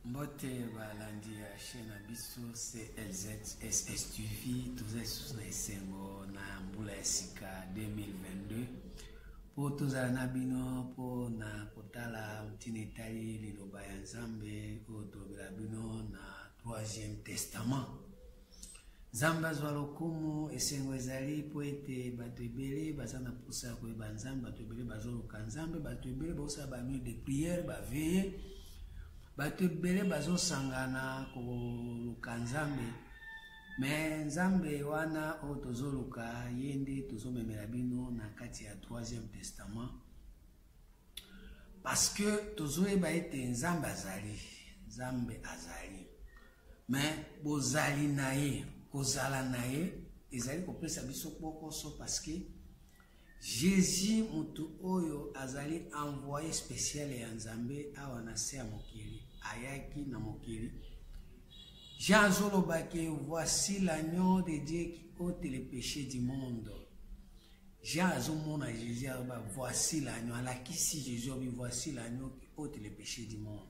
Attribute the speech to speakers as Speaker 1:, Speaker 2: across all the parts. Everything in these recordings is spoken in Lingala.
Speaker 1: Mbote balandi ya chaîne biso CLZSS TV tous na esengo na mbula ya sika 2022 po tozala na bino po na kotala mtina etali liloba ya Nzambe oyo tolobela bino na 3e testament. Nzambe azwa lokumu esengo ezali po ete bato ebele baza na posa ya koyeba Nzambe, bato ebele bazoluka Nzambe, bato ebele bazosala ba nuit de prière baveye, bato ebele bazosangana koluka Nzambe. Me Nzambe wana oyo tozoluka ye nde tozomemela bino na kati ya 3e testament, parce que tozoyeba ete Nzambe azali me bozali na ye, kozala na ye ezali kopesa biso bokoso, parce que Jésus mutu oyo azali envoyé spécial ya Nzambe awa na se ya mokili, ayaki na mokili. Jean Zolobake, voici l'agneau de Dieu qui ôte les péchés du monde. Jean Azomona Jésus, voici l'agneau. Alakisi Jésus, voici l'agneau qui ôte les péchés du monde.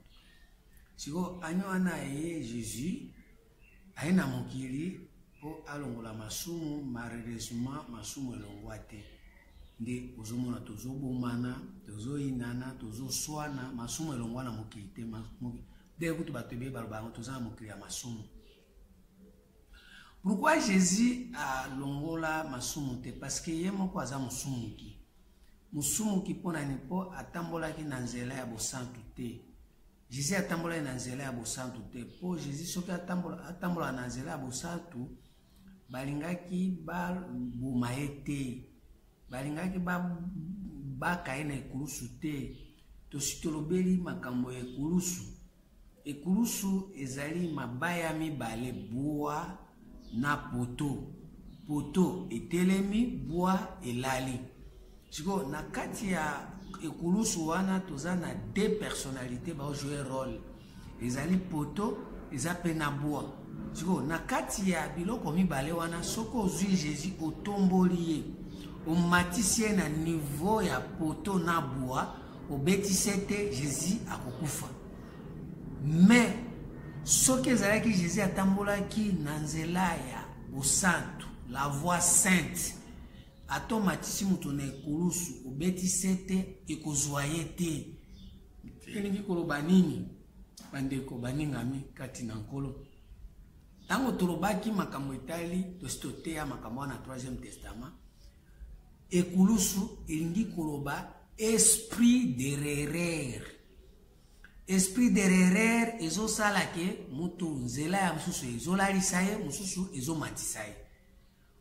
Speaker 1: Si vous agneau anaye Jésus, aye na mokili po alongola masumu, malheureusement masumu elongwate. Nde ozomona tozobomana, tozoinana, tozoswana, masumu elongwana mokili te mokili. Pourquoi Jésus a longola masumute? Parce que ye moko aza musumuki. Musumuki pona nipo atambola ki na nzela ya bosantu te. Jésus atambola na nzela ya bosantu te. Po Jésus soki atambola na nzela ya bosantu, balingaki ba bumaye te. Balingaki ba kaina ekulusu te. Tositolobeli makambo ya ekulusu. Ekulusu ezali mabaya mibale, bois na poto. Poto etelemi, bois elali. Siko na kati ya ekulusu wana toza na 2 personnalités ba jouer rôle. Ezali poto, ezape na bois. Siko na kati ya biloko mibale wana soko ozwi Jésus otomboli ye, omatisi na niveau ya poto na bois, obetisi te Jésus akokufa. Mais ce que ezalaki Jésus atambolaki na nzela ya bosantu, la voie sainte, atomatisi mutu na ekulusu obetisi te ekozwa ye te. Elingi koloba nini bandeko baningami kati na nkolo? Tango tolobaki makambo etali tositoteya makambo na 3e testament, ekulusu elingi koloba esprit d'erreur. Esprit d'erreur ezo salake mutu nzela ya mususu ezolalisa ye, mususu ezomatisa ye.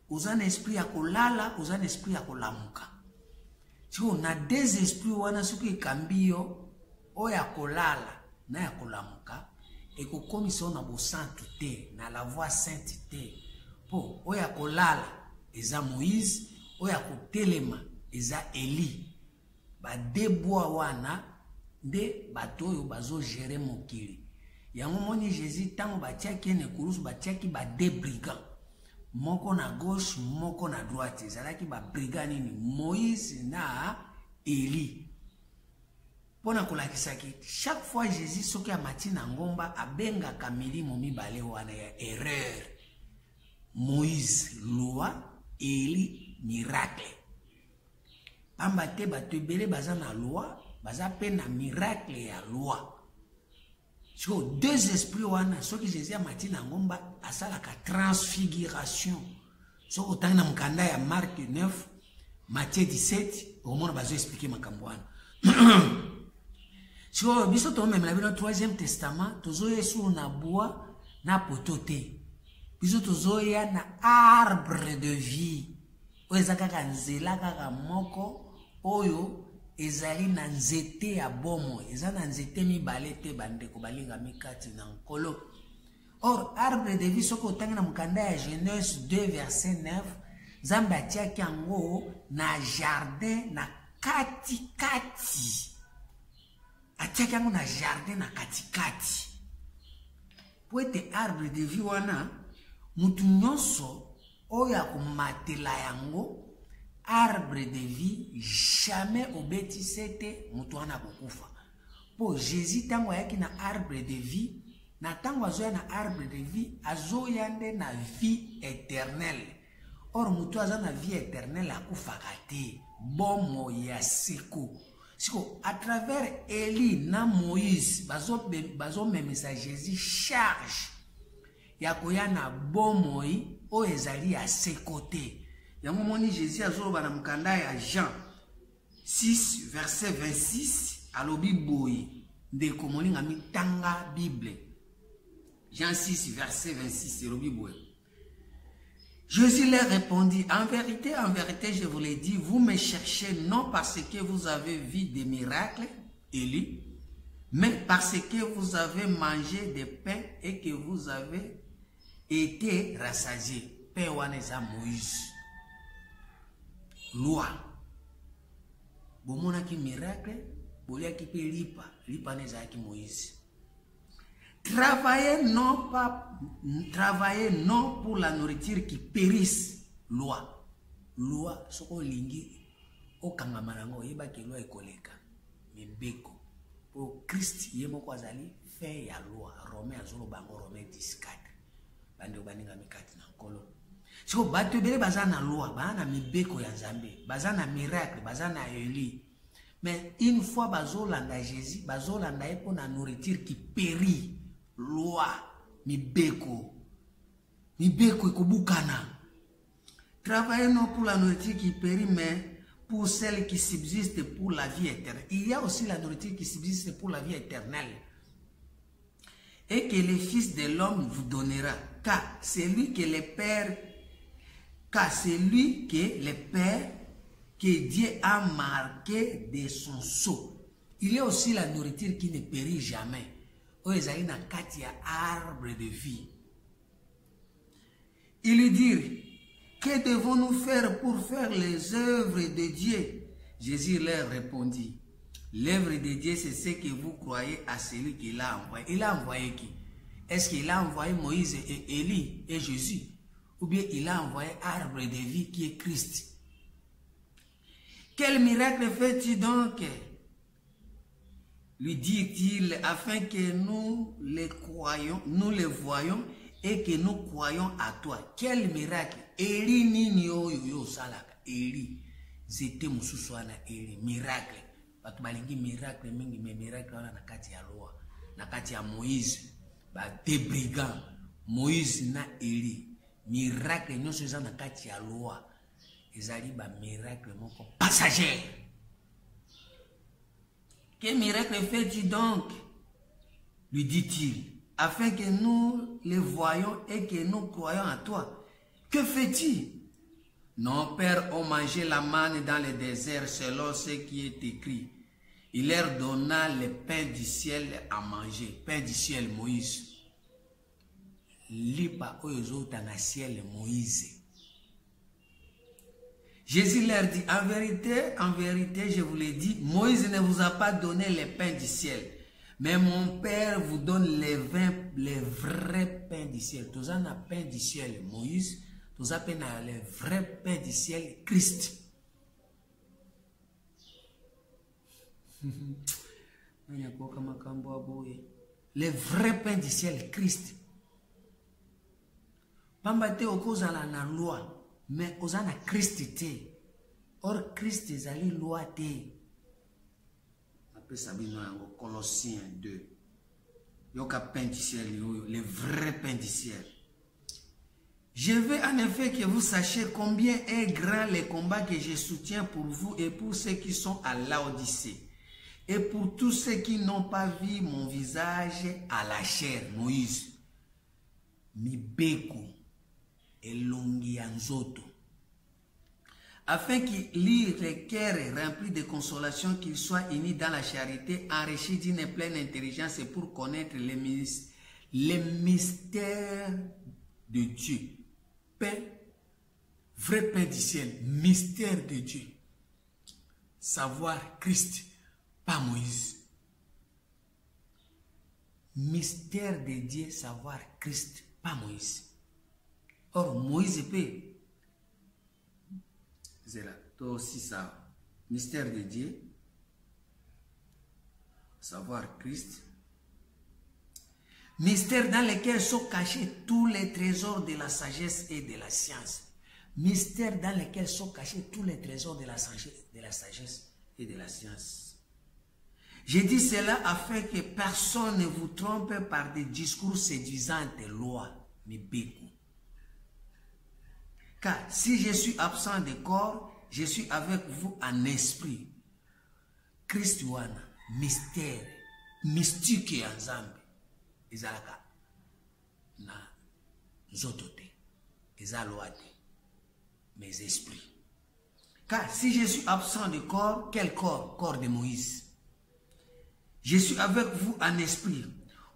Speaker 1: Oza na esprit ya kolala, oza na esprit ya kolamuka. Siko na 2 esprits wana soki ekambi yo, oyo ya kolala na ya kolamuka, ekokomisa na bosantu te, na la voie sainte te. Po oyo ya kolala eza Moïse, oyo ya kotelema eza Eli. Ba deboa wana nde bato oyo bazo gérer mokili. Yango moni Jésus tango batiaki ne kurusu batiaki ba 2 brigands, moko na gauche moko na droite. Ezalaki ba brigands nini? Moïse na Eli. Pona kolakisa ki chaque fois Jésus soki amati na ngomba abengaka milimo mibale wana ya erreur. Moïse loi, Eli miracle. Pamba te bato ebele baza na loi, baza pe na miracle ya loi. Siko 2 esprits wana soki Jésus amati na ngomba asalaka transfiguration. Soko otangi na mkanda ya Marc 9, Matthieu 17, omona bazo expliquer makambo wana. Siko biso tomemela bino 3e testament, tozoya sur na bois na poto te. Biso tozoya na arbre de vie. Oyo eza kaka nzela kaka moko oyo ezali na nzete ya bomo, eza na nzete mibale te bandeko balingami kati na nkolo. Or arbre de vie soko otangi na mkanda ya Genèse 2 verset 9, Nzambe atiaki yango na jardin na katikati. Atiaki yango na jardin na katikati. Po ete arbre de vie wana mutu nyonso oyo akomatela yango arbre de vie jamais obetisi te mutu wana kokufa. Po Jésus tango ayaki na arbre de vie Na tango azoya na arbre de vie, azoya nde na vie éternelle. Or mutu aza na vie éternelle akufaka te. Bomo ya seko. Siko, à travers Eli na Moïse, bazo memisa Jésus charge. Yakoya na bomoi o ezali à ses côtés. Yango moni Jésus azoloba na mukanda ya Jean 6 verset 26 alobi boye de komoni ngami tanga Bible. Jean 6 verset 26 alobi boye. Jésus leur répondit, en vérité, je vous l'ai dit, vous me cherchez non parce que vous avez vu des miracles, Élie, mais parce que vous avez mangé des pains et que vous avez été rassasiés. Pain waneza Moïse. Loi. Bomona ki miracle, bolia ki pe lipa neza ki Moïse. Travaillez non pour la nourriture qui périsse. Loi. Loi, soko lingi, o kangamarango, yeba ki loi ekoleka. Mibeko. Pour Christ, yemo kwa zali, fait ya loi. Romain azolo bango, Romain 14. Bande obaninga mikati na nkolo. Siko batu bele bazana loi, bazana mibeko ya Nzambe, bazana miracle, bazana Eli. Mais une fois bazolanda Jésus, bazolanda epo na nourriture qui périt. Loi, mibeko ekobukana. Travaillez non pour la nourriture qui périt, mais pour celle qui subsiste pour la vie éternelle. Il y a aussi la nourriture qui subsiste pour la vie éternelle. Et que le Fils de l'homme vous donnera, car c'est lui que le Père, que Dieu a marqué de son sceau. Il y a aussi la nourriture qui ne périt jamais. Na katia arbre de vie. Ils lui dirent, que devons-nous faire pour faire les œuvres de Dieu? Jésus leur répondit, l'œuvre de Dieu, c'est ce que vous croyez à celui qu'il a envoyé. Il a envoyé qui? Est-ce qu'il a envoyé Moïse et Élie et Jésus? Ou bien il a envoyé arbre de vie qui est Christ? Quel miracle fait-il donc? Lui dit-il, afin que nous le voyons et que nous croyons à toi. Quel miracle! Eli nini yo salaka. Eli. C'était mususwana Eli. Miracle. Batu balingi miracle mingi, mais miracle wana nakati ya loi. Nakati ya Moïse. Ba des brigands. Moïse na Eli. Miracle nyonso eza nakati ya loi. Ezali ba miracle moko passager. Quel miracle fait-il donc? Lui dit-il, afin que nous le voyons et que nous croyons à toi. Que fait-il? Nos pères ont mangé la manne dans le désert selon ce qui est écrit. Il leur donna le pain du ciel à manger. Pain du ciel, Moïse. Lipa oyozota na ciel, Moïse. Jésus leur dit, en vérité, je vous l'ai dit, Moïse ne vous a pas donné les pains du ciel, mais mon Père vous donne les vrais pains du ciel. Tous en a pain du ciel, Moïse, tous en a les vrais pains du ciel, Christ. Les vrais pains du ciel, Christ. Pambate okozala na loi. Mais osana Christ te. Or Christ ezali loi te. Après Sabino yango Colossiens 2. Yoka pain du ciel, le vrai pain du ciel. Je veux en effet que vous sachiez combien est grand le combat que je soutiens pour vous et pour ceux qui sont à Laodicée. Et pour tous ceux qui n'ont pas vu mon visage à la chair. Moïse. Mibeko. Elongi anzoto, afin qu'il lit les cœurs remplis de consolation, qu'ils soient unis dans la charité, enrichis d'une pleine intelligence et pour connaître les mystères de Dieu. Pain, vrai pain du ciel, mystère de Dieu. Savoir Christ, pas Moïse. Mystère de Dieu, savoir Christ, pas Moïse. Or, Moïse peut. C'est là. Toi aussi, ça. Mystère de Dieu. Savoir Christ. Mystère dans lequel sont cachés tous les trésors de la sagesse et de la science. Mystère dans lequel sont cachés tous les trésors de la sagesse et de la science. Je dis cela afin que personne ne vous trompe par des discours séduisants de loi. Car si je suis absent de corps, je suis avec vous en esprit. Christ wana, mystère, mystique ya Nzambe. Ezalaka na nzoto te, eza loi te, mes esprits. Car si je suis absent de corps, quel corps? Corps de Moïse. Je suis avec vous en esprit.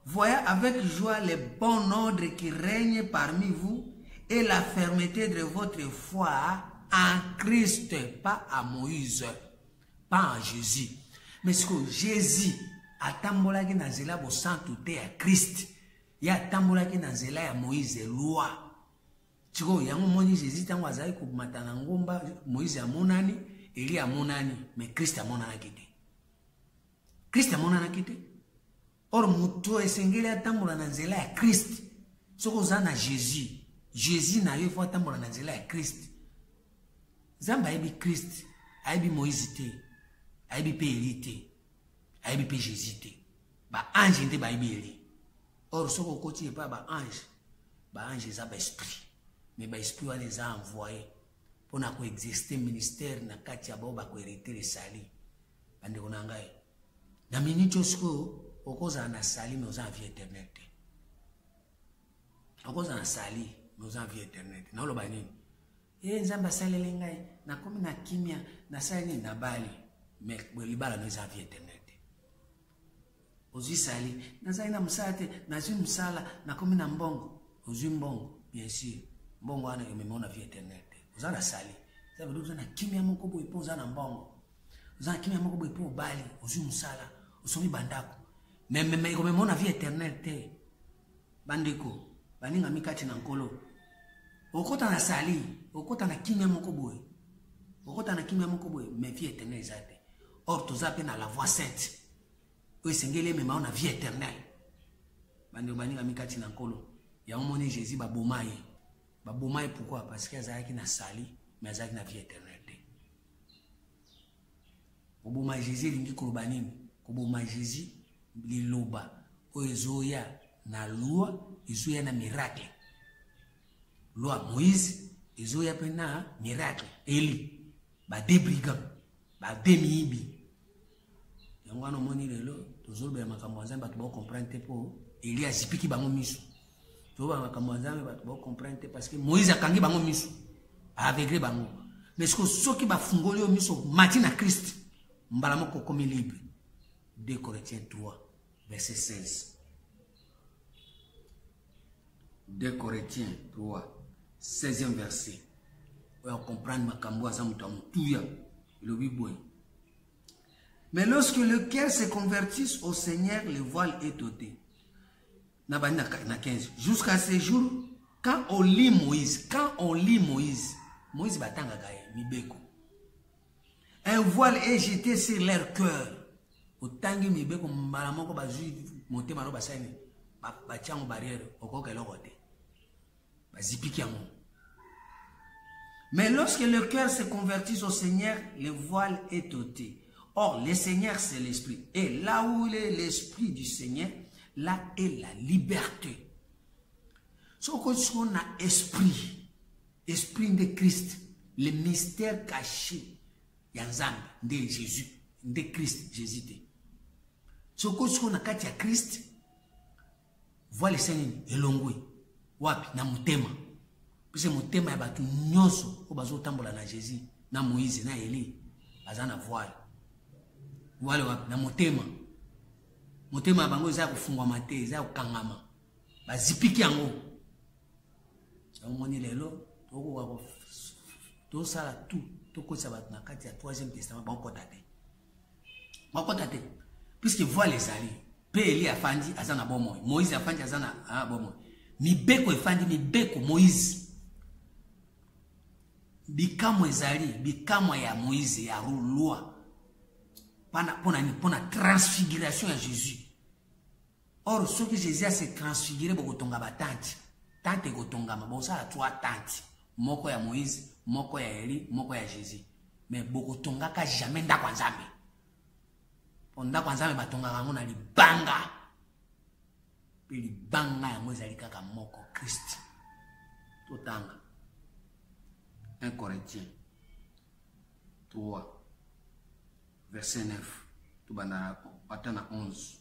Speaker 1: Voyez avec joie le bon ordre qui règne parmi vous et la fermeté de votre foi en Christ, pas à Moïse, pas en Jésus. Mais ce que Jésus atambolaki na nzela bo sainteté ya Christ, ya atambolaki na nzela ya Moïse loi. Tiko yango moni Jésus tango azali ko matana ngomba Moïse amonani, Eli amonani, mais Christ amonanaki te. Christ amonanaki te. Or muto esengeli atambola na nzela ya Christ. Soko za na Jésus, Jésus na yo fo atambola na nzela ya Christ. Zamba ebi Christ, aibi Moïse te, aibi pe Eli te. Aibi pe Jésus te. Ba ange nde ba ibi Eli. Or soko koti pa ba ange za ba esprit. Mais ba esprit wana eza envoyé pour na ko exister ministère na kati ya ba ko hériter le sali. Bande kona ngai. Na minito siko okoza na sali mais oza vie éternelle. Okoza na sali mais oza vie éternelle. Na loba nini? Nzamba salele ngai na komi na kimia na sali na bali mais libala no eza vie éternelle. Ozwi sali, nazali na musate, nazwi musala, na komi na mbongo, ozwi mbongo, bien sûr, mbongo wana yomemona vie éternelle. Oza na sali, ça veut dire oza na kimia moko boye po oza na mbongo. Oza na kimia moko boye po bali, ozwi musala, osomi bandako. Mais yomemona vie éternelle te. Bandeko, baninga mikati na nkolo. Okota na sali, okota na kimia moko boye. Okota na kimia moko boye, mais vie éternelle zate. Or toza pe na la voie sainte. Oui, sengele me ma vie éternelle. Bande baninga mikati na nkolo. Ya omoni Jésus ba bomaye. Ba bomaye pourquoi? Parce que azaki na sali, mais azaki na vie éternelle. Ko bomaye Jésus lingi ko banini? Ko bomaye Jésus liloba. O ezoya na loi, ezoya na miracle. Loi Moïse, ezoya pe na miracle. Eli ba débrigand, ba demi-ibi. Yangwana moni lelo tozolbe makambo nzambe bato ba comprendre po Eli azipiki bango miso. Toba makambo nzambe bato ba comprendre parce que Moïse akangi bango miso. Aveugle bango. Mais ce que soki ba fungoli miso mati na Christ mbala moko komi libre. 2 Corinthiens 3 verset 16. 2 Corinthiens 3 16e verset. On comprendre makambo nzambe tamutuya le biboy. Mais lorsque le cœur se convertisse au Seigneur, le voile est ôté. Na 15. Jusqu'à ce jour, quand on lit Moïse, Moïse batanga gaye, mibeko. Un voile est jeté sur leur cœur. Otangi mibeko mbalamoko bazui monte mano basani, bachango barrière, okoka lokote. Bazipiki yango. Mais lorsque le cœur se convertisse au Seigneur, le voile est ôté. Or, le Seigneur, c'est l'Esprit. Et là où il est l'Esprit du Seigneur, là est la liberté. Ce qu'on a esprit de Christ, le mystère caché, Yanzam, de Jésus, de Christ, Jésus. Ce qu'on a katia Christ, voit le Seigneur, elongwe, wapi, na mutema. Puis c'est mutema, yabatu nyonso, obazo tambola na Jésus, na Moïse, na Eli, azana voile. Wale wapi na motema. Motema bango eza kufungwa mate, eza kukangama. Bazipiki yango. Omoni lelo, toko wako to sala tout, toko sa bat na kati ya 3e testament bango tate. Bango tate. Puisque voile les ali, pe Eli afandi azana bomo. Moïse afandi azana bomo. Mibeko efandi mibeko Moïse. Bikamo ezali, bikamo ya Moïse ya loi. Pour la transfiguration à Jésus. Or, ce que Jésus a se transfiguré, beaucoup tonga ba tante. Tante go tonga ma, bon ça a trois tantes. Moko ya Moïse, moko ya Eli, moko ya Jésus. Mais beaucoup tonga ka jamais nda kwa nzambe. Nda kwa nzambe batonga kango na libanga. Pe libanga yango ezali kaka moko Christ. Totanga. 1 Corinthiens 3, verset 9. Tout bana atana 11.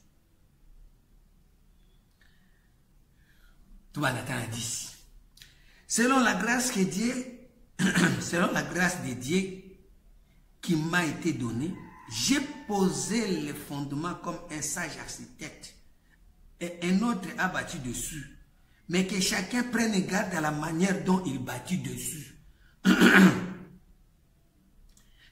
Speaker 1: Tout bana atana 10. Selon la grâce que Dieu, selon la grâce de Dieu qui m'a été donnée, j'ai posé les fondements comme un sage architecte et un autre a bâti dessus. Mais que chacun prenne garde à la manière dont il bâtit dessus.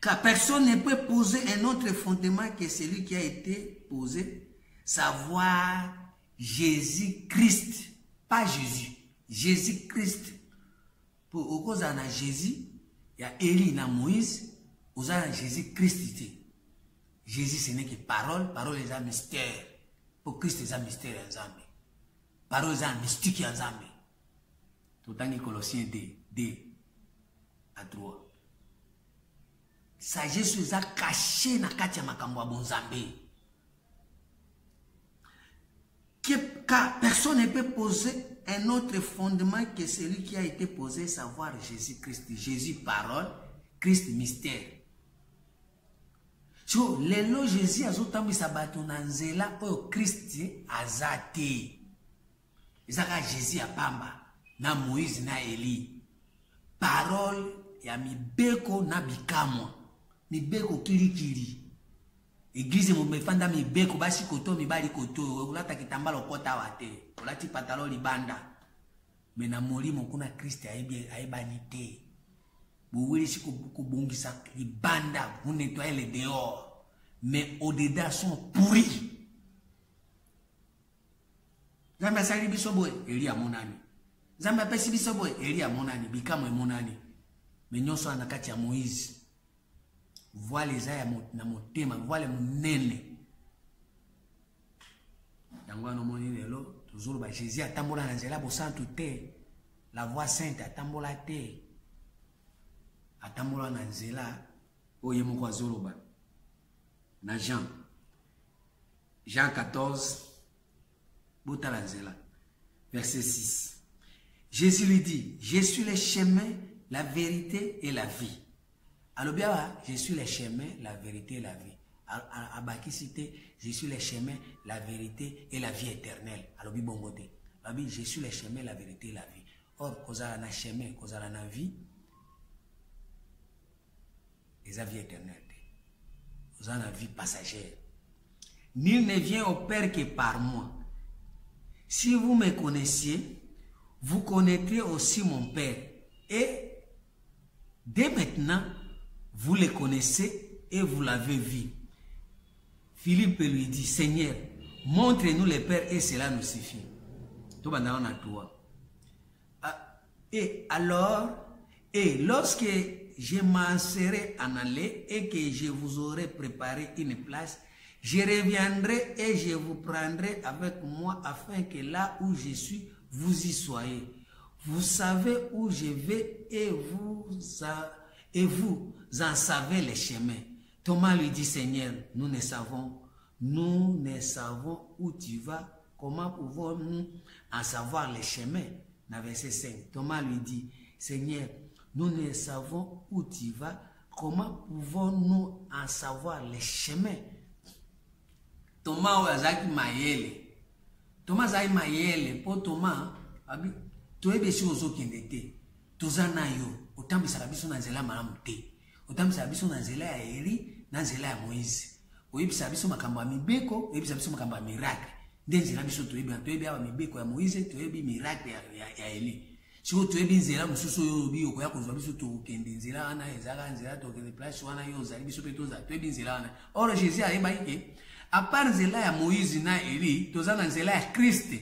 Speaker 1: Car personne ne peut poser un autre fondement que celui qui a été posé, savoir Jésus-Christ. Pas Jésus, Jésus-Christ. Pour cause de Jésus, il y a Élie et Moïse, il y a Jésus-Christ. Jésus, ce n'est que parole, parole est un mystère. Pour Christ, c'est un mystère en Zambie. Parole est un mystique en Zambie. Tout le temps, Colossiens 2 à 3. Sagesse est cachée dans Katia Makambo à Bonzambé. Car personne ne peut poser un autre fondement que celui qui a été posé, savoir Jésus-Christ. Jésus, parole, Christ, mystère. So, lelo Jésus azotambi sabato na nzela oyo Christ azate. Ezaka Jésus ya pamba na Moïse na Eli. Parole ya mibeko na bikamwa. Mibeko kiri. Église mobefanda mibeko basi koto mibali koto. Olata kitambalo kota wate. Olati patalo libanda. Mena molimo kuna Christ aibani te. Vous voulez si vous bongisa les bandes, vous nettoyez les dehors, mais au-dedans sont pourris. Zamba sali bisoboy, Eli a monani. Zamba pesi bisoboy, Eli a monani, bikamo e monani. Mais nous sommes en Katia Moïse. Voilà les aya na motema, voilà monene. Dangwa no moni lelo, toujours ba Jésus atambola na nzela bo santu te. La voix sainte atambola te. Atambola na nzela oye moko azoloba na Jean 14 botala nzela verset 6. Jésus lui dit, je suis le chemin, la vérité et la vie. Alors bien, je suis le chemin, la vérité et la vie. À Bakisite, je suis le chemin, la vérité et la vie éternelle. Alors bien, bon côté. Je suis le chemin, la vérité et la vie. Or, kozala na chemin, kozala na vie, et la vie éternelle. Vous avez la vie passagère. Nul ne vient au Père que par moi. Si vous me connaissiez, vous connaîtrez aussi mon Père. Et dès maintenant, vous le connaissez et vous l'avez vu. Philippe lui dit, Seigneur, montre-nous le Père et cela nous suffit. Tout le monde a toi. Et alors, et lorsque je m'en serai en aller et que je vous aurai préparé une place, je reviendrai et je vous prendrai avec moi afin que là où je suis, vous y soyez. Vous savez où je vais et vous en savez les chemins. Thomas lui dit, Seigneur, nous ne savons où tu vas. Comment pouvons-nous en savoir les chemins? Dans verset 5, Thomas lui dit, Seigneur, nous ne savons où tu vas. Comment pouvons-nous en savoir les chemins? Thomas azaki mayele. Thomas azaki mayele. Pour Thomas, toyebi si ozokende te. Tozana yo. Otambisa biso na nzela malamu te. Otambisa biso na nzela ya Eli, na nzela ya Moïse. Oyebisa biso makambo ya mibeko, oyebisa biso makambo ya miracle. Nde nzela biso toyebi awa mibeko ya Moïse, toyebi miracle ya Eli. Si vous avez une zéla, vous avez une zéla, vous avez une zéla, vous avez une place, vous avez une zéla. Or, Jésus a dit, à part zéla ya Moïse na Eli, vous avez une zéla ya Christ.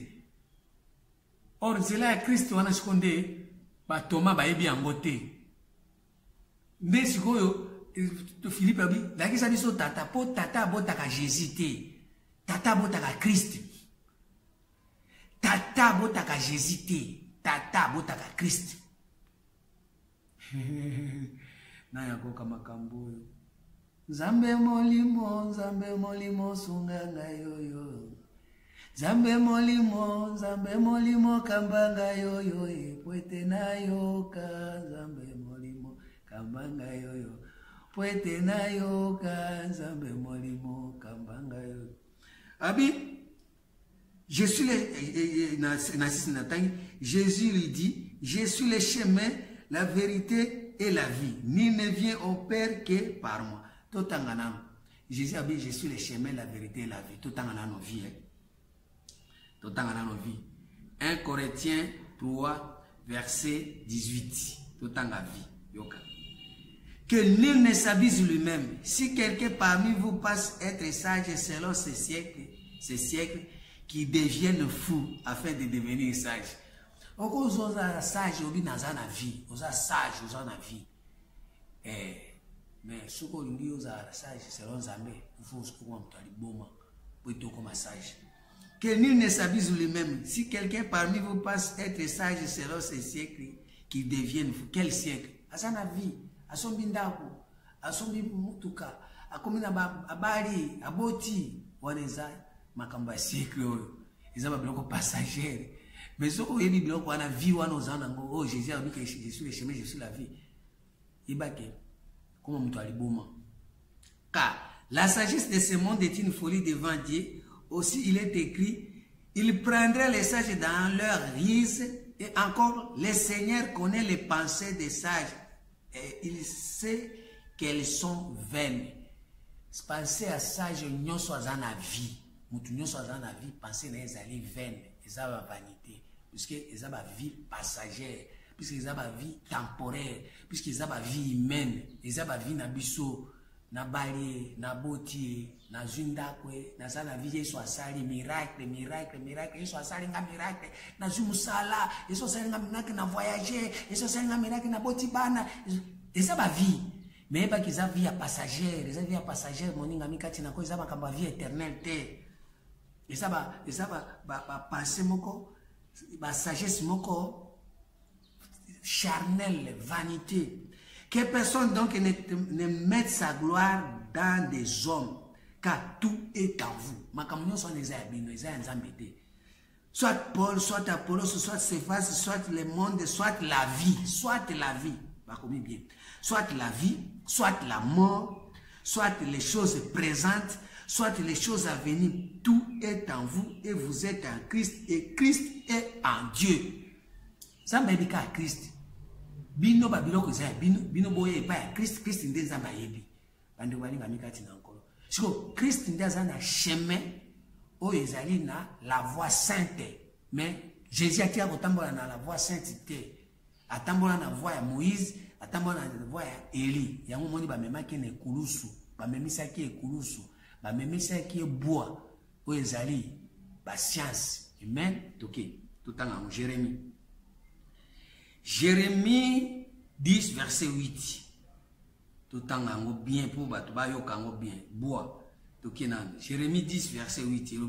Speaker 1: Or, zéla ya Christ, vous avez seconde, Thomas ba ebi angote. Mais si vous Philippe a dit, la qui s'est dit tata, po tata botaka Jésus te, tata botaka Christ. tata botaka Jésus te, tata botaka Christ. Na yakoka makambo oyo. Nzambe molimo sunganga yoyo. Nzambe molimo kambanga yoyo. Pwete na yoka. Nzambe molimo kambanga yoyo. Pwete na yoka. Nzambe molimo kambanga yoyo. Abi, je suis Jésus lui dit, je suis le chemin, la vérité et la vie. Nul ne vient au Père que par moi. Jésus a dit, je suis le chemin, la vérité et la vie. Tout en nos vies. Tout en nos vies. 1 Corinthiens 3, verset 18. Tout en la vie. Yoka. Que nul ne s'abuse lui-même. Si quelqu'un parmi vous passe être sage selon ces siècles qui deviennent fous afin de devenir sages. Oko oza sage obi naza na vie, oza sage oza na vie. Mais soko lingi oza sage selon Nzambe, il faut soko mtali boma pour être comme sage. Que nul ne s'abuse lui-même. Si quelqu'un parmi vous passe être sage selon ces siècles qui deviennent fous, quel siècle? Asa na vie, asombi ndako, asombi mutuka, akomi na abali, aboti, waneza makamba siècle oyo. Ezaba biloko passager. Mais ce qu'on dit, on a vie, on a oh Jésus a dit que je suis le chemin, je suis la vie. Il va que, comment on doit aller bon. Car la sagesse de ce monde est une folie devant Dieu. Aussi, il est écrit, il prendrait les sages dans leur rise. Et encore, le Seigneur connaît les pensées des sages. Et il sait qu'elles sont vaines. Penser à sage, nous sommes dans la vie. Nous sommes dans la vie, penser à les vaines. Ils ont la vanité, puisqu'ils ont la vie passagère, puisqu'ils ont la vie temporaire, puisqu'ils ont la vie humaine, ils ont la vie nabiso, nabali, naboti, nazundakwe, nazana vie, ils sont sali, miracle, ils sont sali, miracle, nazumusala, ils sont sali, miracle, na voyager, ils sont sali, miracle, na boti bana, ils ont la vie. Mais pas qu'ils ont la vie passagère, ils ont la vie passagère, mon ingamikati na ko, ils ont la vie éternelle. Et ça va passer moko, va sagesse moko, charnel, vanité. Que personne donc ne mette sa gloire dans des hommes, car tout est en vous. Ma communion sont les abîmes, les embêtés. Soit Paul, soit Apollos, soit Céphas, soit le monde, soit la vie, bien. Soit la vie, soit la mort, soit les choses présentes, soit les choses à venir, tout est en vous et vous êtes en Christ et Christ est en Dieu. Ça m'a dit qu'à Christ. Bino babiloko za bino boye pa Christ ndeza ba yebi. Bande wali ngamikati na nkolo. Siko Christ ndeza na chemin o ezali na la voie sainte. Mais Jésus a tia kotambola na la voie sainteté. Atambola na voie ya Moïse, atambola na voie ya Élie. Yango moni ba memaki na ekulusu, ba memisaki ekulusu. Même si qui est bois, où ils allaient, la science humaine, tout en Jérémie. Jérémie 10, verset 8. Tout en bien pour battre, bien, bois. Jérémie 10, verset 8.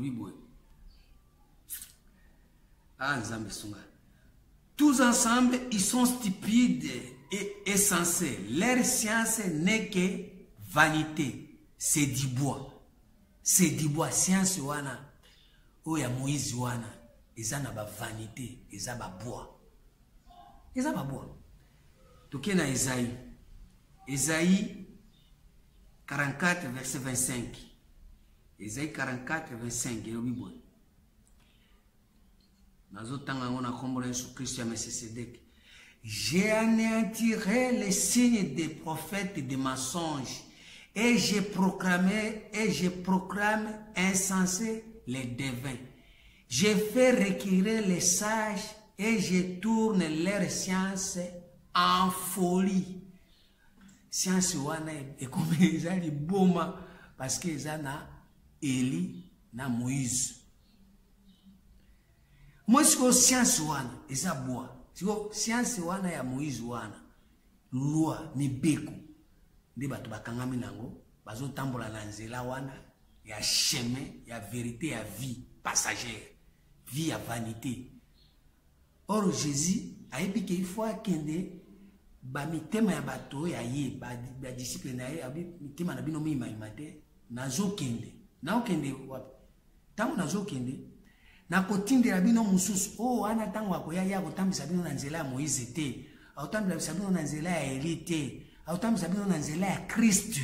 Speaker 1: Tous ensemble, ils sont stupides et insensés. Leur science n'est que vanité. C'est du bois. C'est du bois, science wana, oya Moïse wana, eza na ba vanité, eza ba bois. Eza ba bois. Toke na Esaïe. Esaïe 44, verset 25. Esaïe 44, 25, elobi boy. Nazotanga ngona kombola Yesu Christ ya Melchisedek. J'ai anéantirai les signes des prophètes et des mensonges. Et je proclame insensé les devins. Je fais requérir les sages et je tourne leur science en folie. Science wana et comme ils ont dit boma parce qu'ils ont na Élie na Moïse. Moi c'est science wana eza bois. Science wana ya Moïse wana loi ni beko. Des bateaux bakangami nango bazo tambola na nzela wana ya chemin ya vérité ya vie passagère vie ya vanité Or Jésus a dit qu'il faut akende ba mitema ya bato ya ye ba disciple na ye abi mitema na bino mima imate nazo kende na okende wapi tango nazo kende na kotindela bino mususu o ana tango akoya ya kotambisa bino na nzela ya Moïse te autambisa bino na nzela ya Eli te autambisa bino na nzela ya Christ.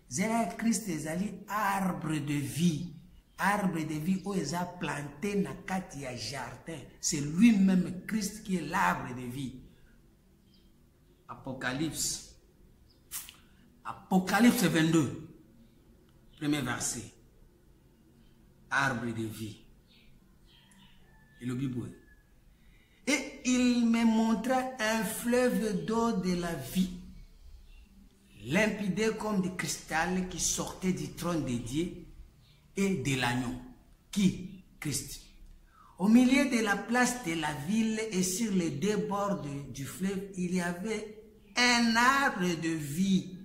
Speaker 1: Nzela ya Christ ezali arbre de vie. Arbre de vie où ils ont planté na kati ya jardin. C'est lui-même Christ qui est l'arbre de vie. Apocalypse. Apocalypse 22. Premier verset. Arbre de vie. Et le Bible. Et il me montra un fleuve d'eau de la vie, limpide comme du cristal qui sortait du trône de Dieu et de l'agneau, qui? Christ. Au milieu de la place de la ville et sur les deux bords du fleuve, il y avait un arbre de vie,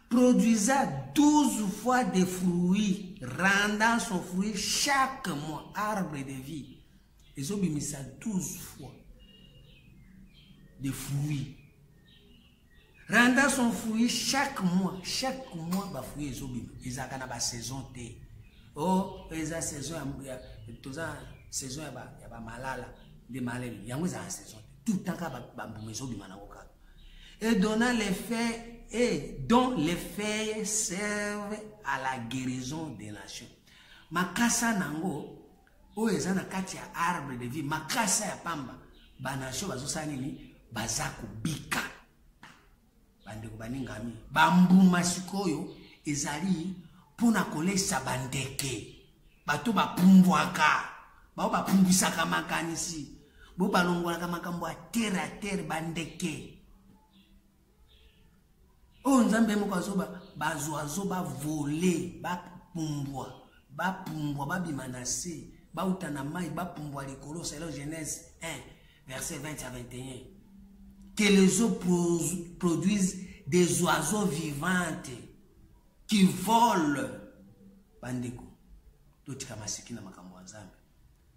Speaker 1: produisant 12 fois des fruits, rendant son fruit chaque mois. Arbre de vie. Ils ont mis ça 12 fois des fruits. Rendant son fruit chaque mois. Chaque mois, bah fruit ils ont mis. Ils ont une saison té. Oh, ils ont saison saison ya ba malala de malali. Yango za saison. Tout temps ka ba mbumezo bi manakoka. Et donnant les feuilles et dont les feuilles servent à la guérison des nations. Makasa nango o ezana kati ya arbre de vie, makasa ya pamba ba nation bazosala nini bazako bika bandeko baningami bambuma sikoyo ezali pona kolesa bandeke bato bapumbwaka bao bapumbwisaka makanisi bo balongolaka makambo ya terre bandeke o nzambe moko azoba bazwazo bavole bapumbwa babima na se bauta na mai bapumbwa likolo. C'est la Genèse 1 verset 20 à 21. Que les eaux produisent des oiseaux vivants qui volent. Bandeko totika masiki na makambo nzambe.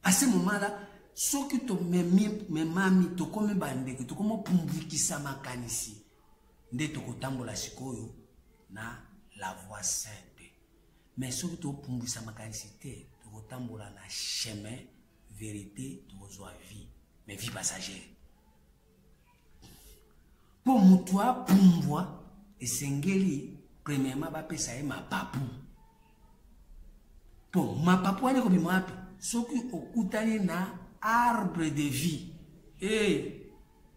Speaker 1: À ce moment-là, soki to memami to komi bandeko to komo pumbwikisa makanisi nde to kotambola sikoyo na la voie sainte. Mais soki to pumbwisa makanisi te to kotambola na chemin vérité to kozwa vie, mais vie passagère. Pour mutwa pumbwa esengeli premièrement bapesa ye mapapu. Pour mapapu ane ko bimwapi soki okutani na arbre de vie.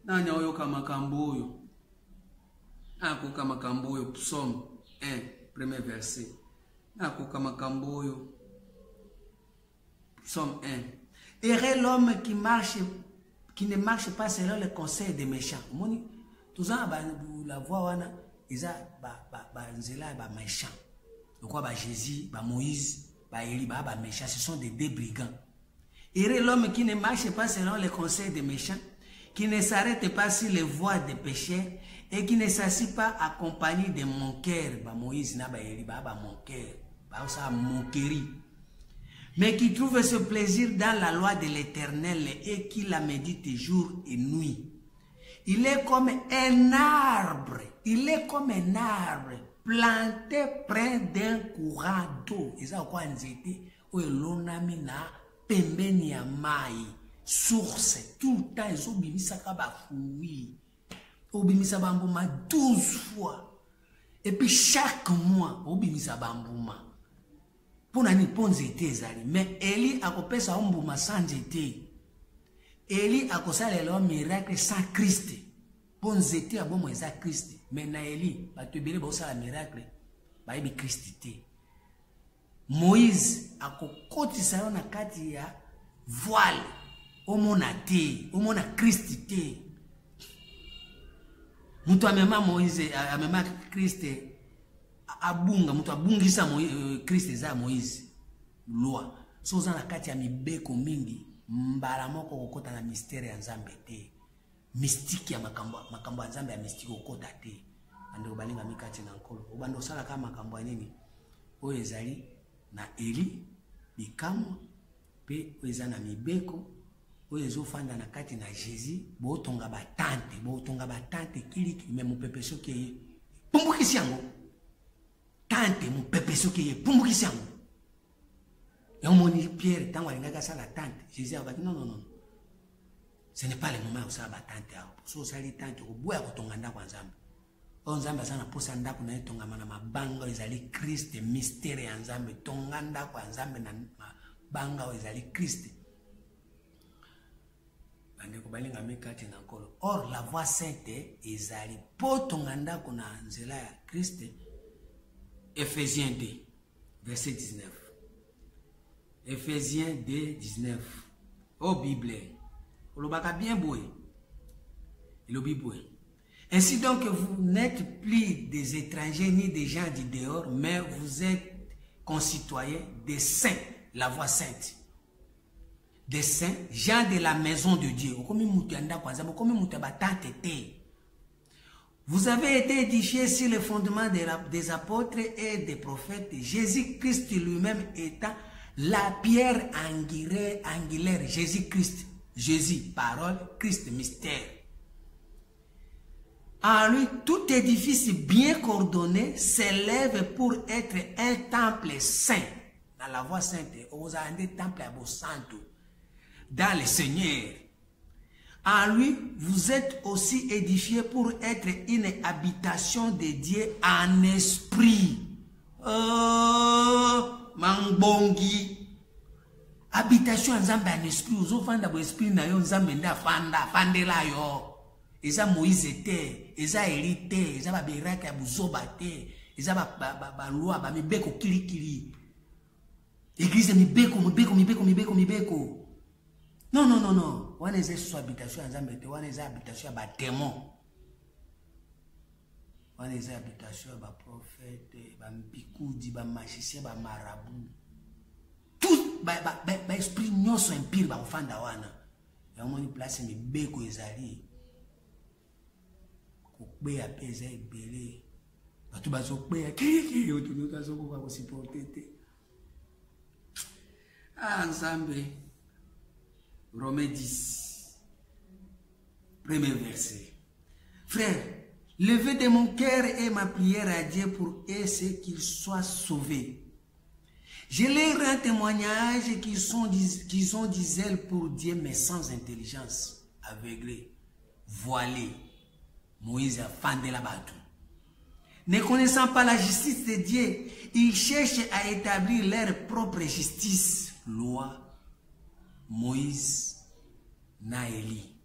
Speaker 1: Nanya oyoka makambo oyo. Akoka makambo oyo Psaume 1 premier verset. Akoka makambo oyo Psaume 1. Heureux l'homme qui ne marche pas selon les conseils des méchants. Moni tout ça la voix wana eza nzela ba méchant. Pourquoi ba Jésus, ba Moïse, ba Élie, ba méchants, ce sont des brigands. Heureux l'homme qui ne marche pas selon les conseils des méchants, qui ne s'arrête pas sur les voies des pécheurs et qui ne s'assit pas accompagné de moqueurs. Ba Moïse na ba Élie, ba moqueurs, ba ça moquerie. Mais qui trouve ce plaisir dans la loi de l'Éternel et qui la médite jour et nuit. Il est comme un arbre, planté près d'un courant d'eau. Et ça, quoi, nzete, ou l'onami na pembeni ya mai, source, tout le temps, ils ont bimisa kaba fouille. Ou bimisa bambouma 12 fois. Et puis chaque mois, ou bimisa bambouma. Pour nani ponze ezali, mais Eli akopesa ombuma sans été. Eli akosala le miracle sans Christ. Ponze ete abomo eza Christ, mais na Eli batebele bosala miracle ba yebi Christ te. Moïse akokotisa yo na kati ya voile, omona te, omona Christ te. Mutu amema Moïse, amema Christ abunga mutu abungisa Christ za Moïse loi so za na kati ya mibeko mingi mbala moko kokota na mystère ya Nzambe te, mystique ya makambo ya Nzambe ya mystique kokota te. Ande balinga mikati na nkolo obando sala kama makambo ya nini oyo ezali na Eli bikamwa pe oyo eza na mibeko oyo ezofanda na kati na Jésus botonga batante kiliki me mopepe soki eye pumbukisi yango tante mopepe soki eye pumbukisi yango yomoni Pierre ntango alingaki asala tante Jésus alobaki non ce n'est pas le moment osala batante awo so osali tante koboya kotonga ndako ya Nzambe oyo Nzambe aza na posa ndako na ye tongama na mabanga oyo ezali Christ mystère ya Nzambe tonga ndako ya Nzambe na mabanga oyo ezali Christ. Or la voix sainte ezali potonga ndako na nzela ya Christ. Ephésiens 2 verset 19. Ephésiens 2 19. Oh Bible, olobaka bien boye. Ainsi donc vous n'êtes plus des étrangers ni des gens du dehors, mais vous êtes concitoyens des saints, la voix sainte. Des saints, gens de la maison de Dieu. Vous avez été édifiés sur le fondement des apôtres et des prophètes, Jésus-Christ lui-même étant la pierre angulaire. Jésus-Christ, Jésus, parole, Christ, mystère. En lui, tout édifice bien coordonné s'élève pour être un temple saint. Dans la voie sainte, vous avez un temple à vos santos. Dans le Seigneur. En lui, vous êtes aussi édifiés pour être une habitation de Dieu en esprit. Mambongi. Habitation en esprit. Vous offrez dans esprit, Eza Moïse était, Eza hérité, Eza babiraka ya buzobate, Eza ba loi ba mibeko kili. Église mibeko. Non. Wana eza so habitation Nzambe te, wana eza habitation ba démon. Wana eza habitation ba prophète, ba mpikudi, ba magicien, ba marabout. Tout ba esprit nyonso impire ba ofanda wana. Ya moni place mibeko ezali. Okbeya peza ebele batu bazokbeya kiki otunuka zoko kwa supporter Nzambe. Romains 10 premier verset. Frère, levez de mon cœur et ma prière à Dieu pour eux qu'ils soient sauvés. Je leur rends témoignage qu'ils ont des ailes pour Dieu mais sans intelligence, aveuglés, voilés. Moïse a fendé la bateau. Ne connaissant pas la justice de Dieu, ils cherchent à établir leur propre justice. Loi, Moïse, Naëli.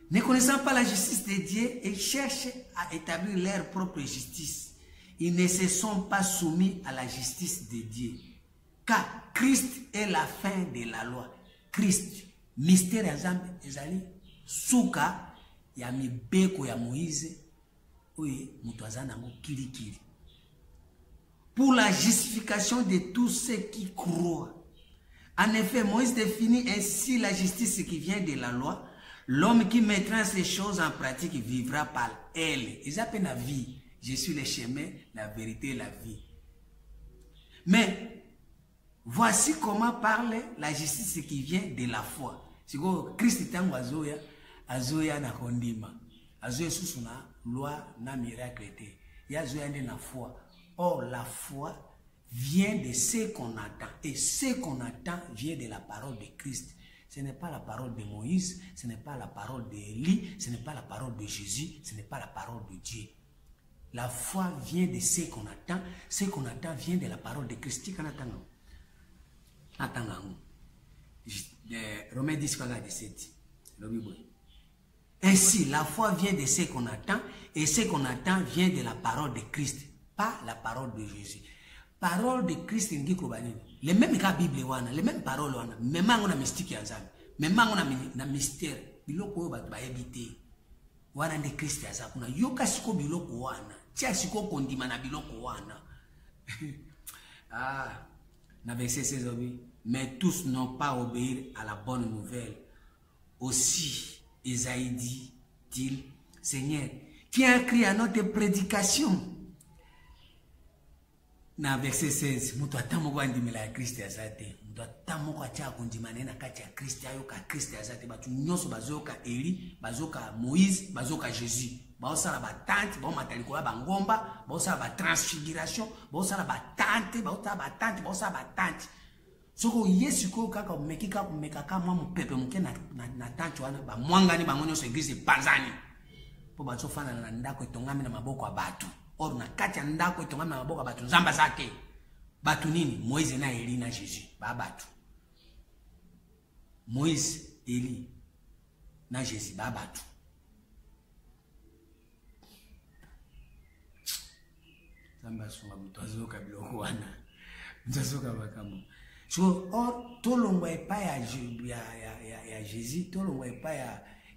Speaker 1: Ne connaissant pas la justice de Dieu, ils cherchent à établir leur propre justice. Ils ne se sont pas soumis à la justice de Dieu. Car Christ est la fin de la loi. Christ, mystère Nzambe ezali suka ya mibeko ya Moïse oye mutwazana ngo kilikili. Pour la justification de tous ceux qui croient. En effet, Moïse définit ainsi la justice qui vient de la loi. L'homme qui mettra ces choses en pratique vivra par elle. Ils appellent la vie. Je suis le chemin, la vérité et la vie. Mais voici comment parle la justice qui vient de la foi. Si Christ tango azoya na kondima. Azoya susuna loi na miracle te. Ya azoya na foi. Or la foi vient de ce qu'on attend. Et ce qu'on attend vient de la parole de Christ. Ce n'est pas la parole de Moïse, ce n'est pas la parole d'Élie, ce n'est pas la parole de Jésus, ce n'est pas la parole de Dieu. La foi vient de ce qu'on attend vient de la parole de Christ. Romains 10, 17. Ainsi, la foi vient de ce qu'on attend, et ce qu'on attend vient de la parole de Christ, pas la parole de Jésus. Parole de Christ, les mêmes cas Bible, les mêmes paroles, même on a mystique, même on a mystère, biloko ba habité. Wana de Christ ya zakuna yoka siko biloko wana tia siko kondima na biloko wana. Na verset 16 obi, mais tous n'ont pas obéi à la bonne nouvelle. Aussi Isaïe dit-il, Seigneur, qui a crié à notre prédication? na verset 16 mutu atamo kwa ndimela ya Kristo azate mutu atamo kwa cha kundimana na kati ya Kristo ayo ka Kristo azate batu nyonso bazoka Eli bazoka Moïse bazoka Jésus baosala batante baomatali kola bangomba baosala ba transfiguration baosala batante baosala batante soko Yesu ko kaka mekika kumekaka mwa mupepe muke na tante wana ba mwangani bango nyonso église panzani po bazofana na ndako etongami na maboko ya batu. Or na kati ya ndako etongami na maboko ya batu nzamba zake batu nini Moïse na Eli na Jésus ba batu Moïse Eli na Jésus ba batu nzamba sunga mutu azoka biloko wana nzazoka bakamo so or tolongwa epai ya Jésus tolongwa epai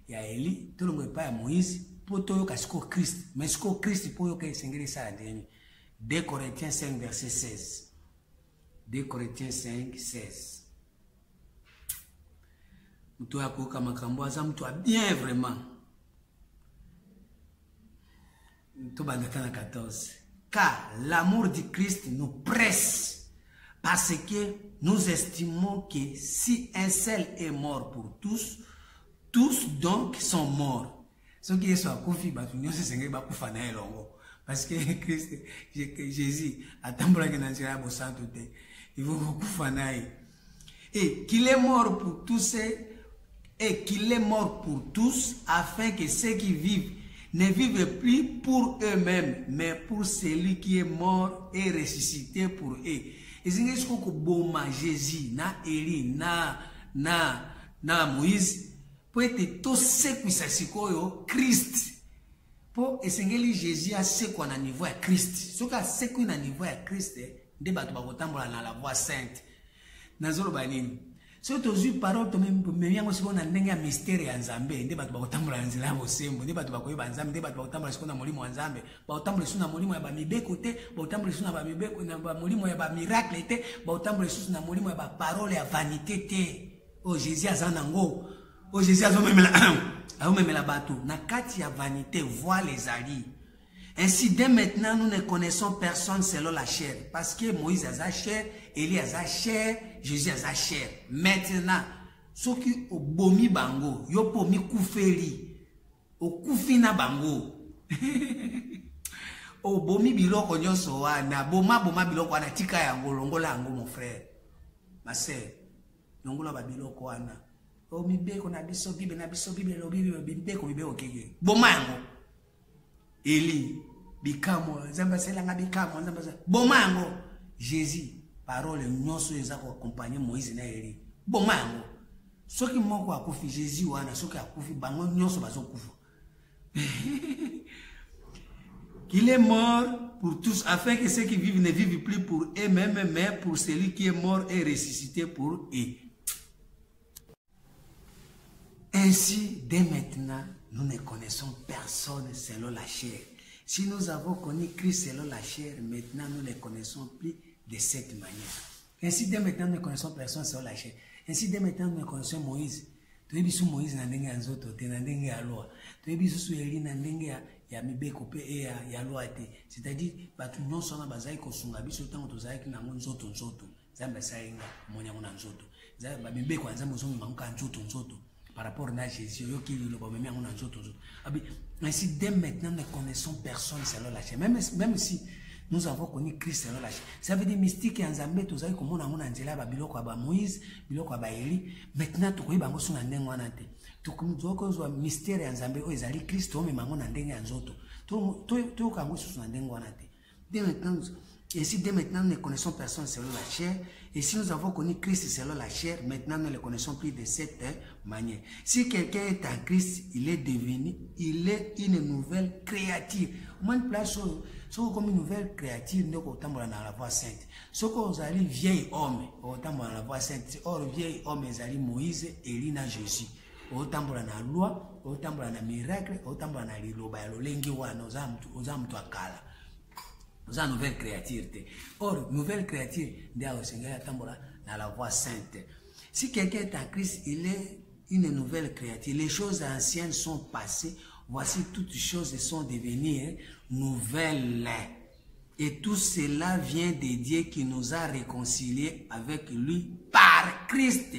Speaker 1: ya Eli tolongwa epai ya Moïse pour toi que c'est Christ mais c'est Christ pour que c'est ça 2 Corinthiens 5 verset 16 2 Corinthiens 5 16 mtu yako kama makambo aza mtu bien vraiment mtu bandatana 14 car l'amour du Christ nous presse parce que nous estimons que si un seul est mort pour tous donc sont morts. Ce qui est sur Kofi, nous sommes pas na elongo parce que Christ, Jésus, a tambola que n'anzira bo santo te, il faut kufa nae. Et qu'il est mort pour tous afin que ceux qui vivent ne vivent plus pour eux-mêmes, mais pour celui qui est mort et ressuscité pour eux. Et c'est ce que boma Jésus na Eli na Moïse pour être tout sekwisa sikoyo Christ pour esengeli Jésus a sekwa na niveau ya Christ soka sekwi na niveau ya Christ nde bato bakotambola na la voie sainte nazolo banini so tozu parole to même yango siko na ndenge ya mystère ya Nzambe nde bato bakotambola na nzela ya bosembo nde bato bakoyeba Nzambe nde bato bakotambola siko na molimo wa Nzambe bakotambola siko na molimo ya ba mibeko te bakotambola siko na ba mibeko na ba molimo ya ba miracle te bakotambola siko na molimo ya ba parole ya vanité te oh Jésus azanango. Oh Jésus a même la bateau. Na kati ya vanité, voit les alliés. Ainsi, dès maintenant, nous ne connaissons personne selon la chair. Parce que Moïse a sa chair, Élie a sa chair, Jésus a sa chair. Maintenant, ceux qui ont bomi bango, yo pomi koufeli, o koufina bango. O bomi biloko nyonso wana, boma biloko wana, tika yango, longola yango, mon frère. Ma sœur, longola ba biloko wana. O mibeko na biso bibe lo bibe bibeko bibe okege boma yango Eli bikamo Nzamba selanga bikamo Nzamba boma yango Jésus parole nyonso eza ko accompagner Moïse na Eli boma yango soki moko akufi Jésus wana soki akufi bango nyonso bazokufa qu'il est mort pour tous afin que ceux qui vivent ne vivent plus pour eux-mêmes mais pour celui qui est mort et ressuscité pour eux. Ainsi, dès maintenant, nous ne connaissons personne selon la chair. Si nous avons connu Christ selon la chair, maintenant nous ne connaissons plus de cette manière. Ainsi, dès maintenant, nous ne connaissons personne selon la chair. Ainsi, dès maintenant, nous ne connaissons Moïse. Tu es bisu Moïse na ndenge ya nzoto te na ndenge ya loi. Tu es bisu Eli na ndenge ya mibeko pe ya loi te. C'est-à-dire, batu nyonso na bazali kosunga biso tango tozalaki na nzoto. Nzambe sayenga monya na nzoto. Nzambe ba mibeko nzambe zongi manguka nzoto. Par rapport à Jésus, ainsi dès maintenant nous ne connaissons personne selon la chair. Même si nous avons connu Christ selon la chair. Ça veut dire mystique et Nzambe tous aïe comme on a mon angela ba biloko ba Moïse, biloko ba Eli. Maintenant tu koyi bango suna ndenge wana te. Tu ko zo mystère ya Nzambe o ezali Christ o me mango na ndenge ya nzoto. Tu kango suna ndenge wana te. Dès maintenant nous ne connaissons personne selon la chair. Et si nous avons connu Christ selon la chair, maintenant nous ne le connaissons plus de cette manière. Si quelqu'un est en Christ, il est une nouvelle créature. Moins de place, comme une nouvelle créature, nous sommes dans la voie sainte. Ce que vous allez vieil homme, dans la voie sainte. Or, vieil homme, ils allaient Moïse, Élie, Jésus. Autant dans la loi, autant dans la miracle, autant dans la liloba, l'olengi wana, aux âmes to akala. Nous avons une nouvelle créature. Or, nouvelle créature, Dieu Seigneur dans la voie sainte. Si quelqu'un est en Christ, il est une nouvelle créature. Les choses anciennes sont passées. Voici toutes choses sont devenues nouvelles. Et tout cela vient de Dieu qui nous a réconciliés avec lui par Christ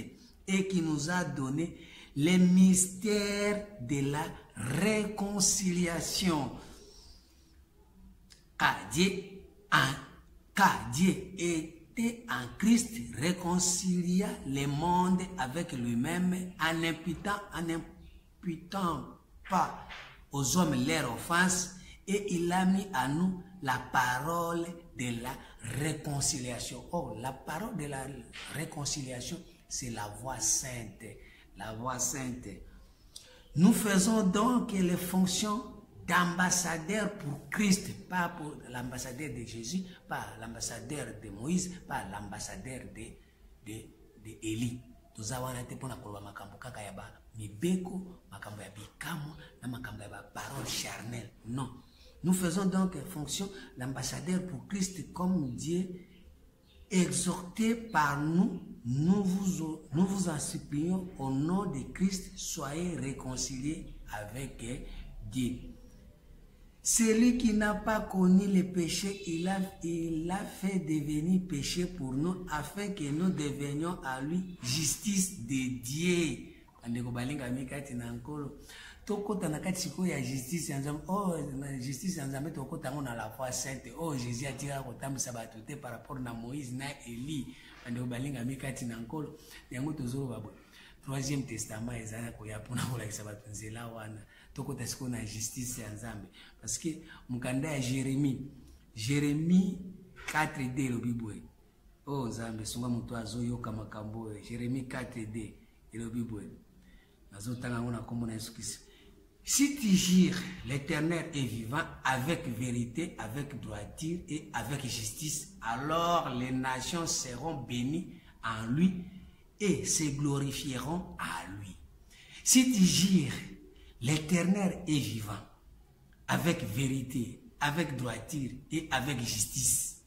Speaker 1: et qui nous a donné les mystères de la réconciliation. Car Dieu était en Christ, réconcilia le monde avec lui-même en n'imputant pas aux hommes leurs offenses, et il a mis à nous la parole de la réconciliation. Oh, la parole de la réconciliation, c'est la voix sainte. La voix sainte. Nous faisons donc les fonctions d'ambassadeur pour Christ, pas pour l'ambassadeur de Jésus, pas l'ambassadeur de Moïse, pas l'ambassadeur de Élie. Nous avons été pour la makambo kaka ya ba mibeko, makambo ya bikamo, na makambo ya ba parole charnelle. Non. Nous faisons donc fonction l'ambassadeur pour Christ comme Dieu exhorté par nous. Nous vous en supplions au nom de Christ, soyez réconciliés avec Dieu. Celui qui n'a pas connu le péché, il a fait devenir péché pour nous, afin que nous devenions à lui justice de Dieu. Tokota na kati siko ya justice ya nzambe. Oh, justice ya nzambe tokota ngo na la foi sainte. Oh, Jésus a tiré kotambisa bato te par rapport na Moïse na Élie. Ande obalinga mikati na nkolo. Yango tozolo babo. Troisième testament ezana ko ya pona ko la kisabato nzela wana. Tokota siko na justice ya nzambe. Parce que mukanda ya Jérémie 4D lo bibwe. Oh, nzambe sunga muto azoyoka makambo. Jérémie 4D lo bibwe. Azotanga ngona komona Yesu Kristo. Si tu jures, l'Éternel est vivant avec vérité, avec droiture et avec justice, alors les nations seront bénies en lui et se glorifieront à lui. Si tu jures, l'Éternel est vivant avec vérité, avec droiture et avec justice,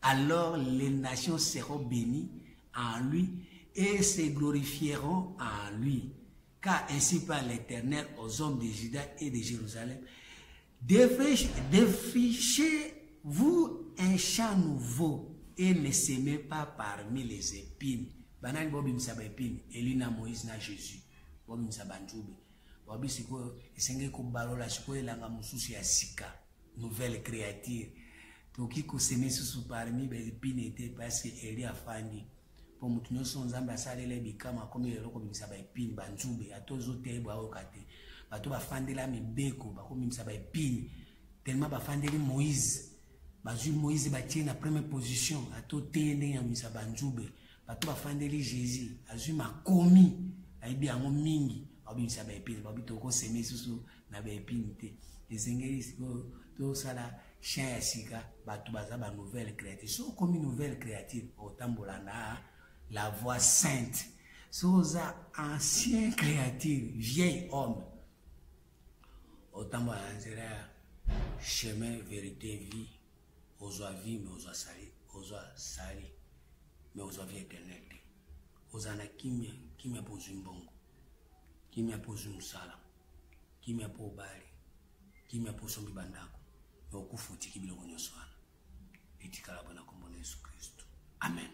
Speaker 1: alors les nations seront bénies en lui et se glorifieront en lui. Car ainsi parle l'Éternel aux hommes de Juda et de Jérusalem. Défrichez-vous un champ nouveau et ne semez pas parmi les épines. Banani bobi msaba épine, Elina Moïse na Jésus. Bobi msaba njube. Bobi siko esenge ko balola siko elanga mususu ya sika, nouvelle créature. Toki ko semer sous parmi les épines était parce que Eli a fandi. Pour mutu nyonso nzambe asalele bikama komi leloko bimisa ba epine banzube atozo te bwa okate bato bafandela mibeko bakomimisa ba epine tellement bafandeli Moïse bazui Moïse batie na première position atote ndenge ya misa banzube bato bafandeli Jésus azui makomi aibi yango mingi babimisa ba epine babito ko semer susu na ba epine te ezengeli siko to sala chien ya sika bato baza ba nouvelle créature so comme nouvelle créature otambola na la voix sainte. Soza ancien créature, vieil homme. Autant chemin, vérité, vie. Ozoa vie, mais ozoa sali. Mais ozoa vie éternelle. Ozana kimia pozu mbongo. Kimia pozu musala. Kimia po bali. Kimia po sombi bandako. Mais okufuti kibilongo nyoswana. Etikala bona kombo na Yesu Kristo. Amen.